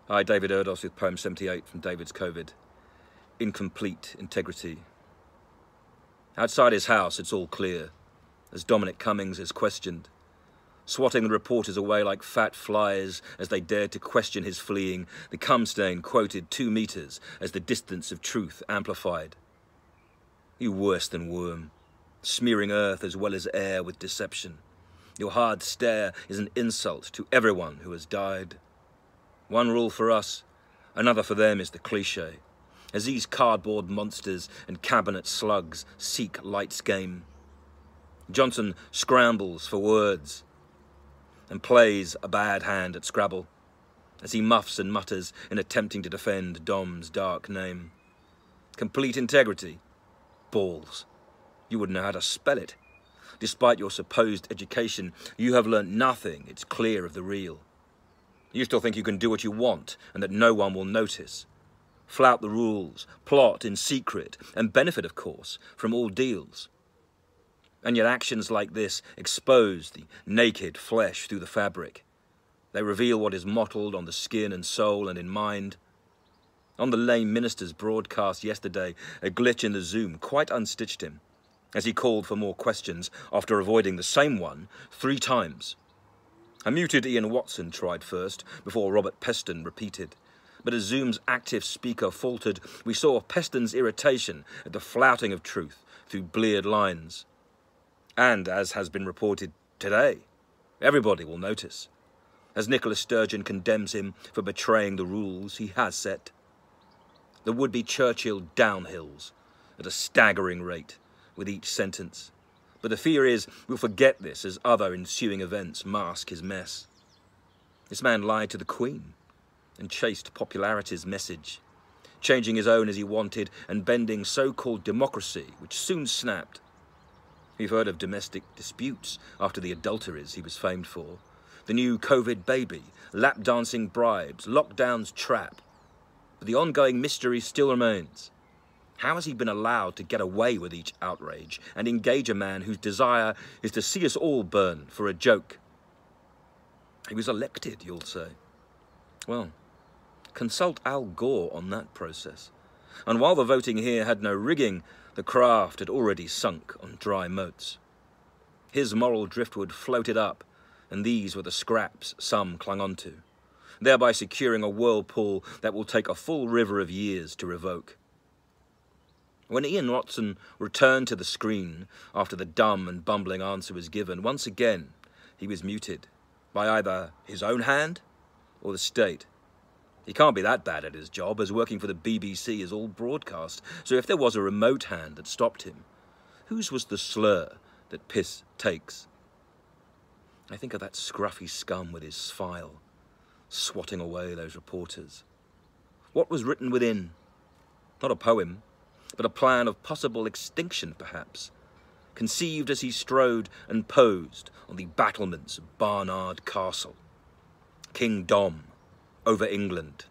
Hi, David Erdos with poem 78 from David's COVID. Incomplete integrity. Outside his house, it's all clear, as Dominic Cummings is questioned, swatting the reporters away like fat flies as they dared to question his fleeing. The cum stain quoted 2 meters as the distance of truth amplified. You worse than worm, smearing earth as well as air with deception. Your hard stare is an insult to everyone who has died. One rule for us, another for them is the cliche, as these cardboard monsters and cabinet slugs seek light's game. Johnson scrambles for words and plays a bad hand at Scrabble, as he muffs and mutters in attempting to defend Dom's dark name. Complete integrity? Balls. You wouldn't know how to spell it. Despite your supposed education, you have learnt nothing. It's clear of the real. You still think you can do what you want and that no one will notice. Flout the rules, plot in secret, and benefit, of course, from all deals. And yet actions like this expose the naked flesh through the fabric. They reveal what is mottled on the skin and soul and in mind. On the lame minister's broadcast yesterday, a glitch in the Zoom quite unstitched him, as he called for more questions after avoiding the same one 3 times. A muted Ian Watson tried first, before Robert Peston repeated. But as Zoom's active speaker faltered, we saw Peston's irritation at the flouting of truth through bleared lines. And, as has been reported today, everybody will notice, as Nicola Sturgeon condemns him for betraying the rules he has set. The would-be Churchill downhills at a staggering rate with each sentence. But the fear is we'll forget this as other ensuing events mask his mess. This man lied to the Queen and chased popularity's message, changing his own as he wanted and bending so-called democracy, which soon snapped. We've heard of domestic disputes after the adulteries he was famed for, the new COVID baby, lap-dancing bribes, lockdown's trap. But the ongoing mystery still remains. How has he been allowed to get away with each outrage and engage a man whose desire is to see us all burn for a joke? He was elected, you'll say. Well, consult Al Gore on that process. And while the voting here had no rigging, the craft had already sunk on dry moats. His moral driftwood floated up, and these were the scraps some clung onto, thereby securing a whirlpool that will take a full river of years to revoke. When Ian Watson returned to the screen after the dumb and bumbling answer was given, once again he was muted by either his own hand or the state. He can't be that bad at his job, as working for the BBC is all broadcast, so if there was a remote hand that stopped him, whose was the slur that piss takes? I think of that scruffy scum with his file, swatting away those reporters. What was written within? Not a poem, but a plan of possible extinction, perhaps, conceived as he strode and posed on the battlements of Barnard Castle. King Dom over England,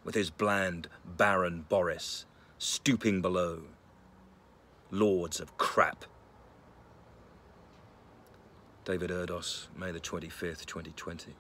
with his bland Baron Boris stooping below. Lords of crap. David Erdos, May the 25th, 2020.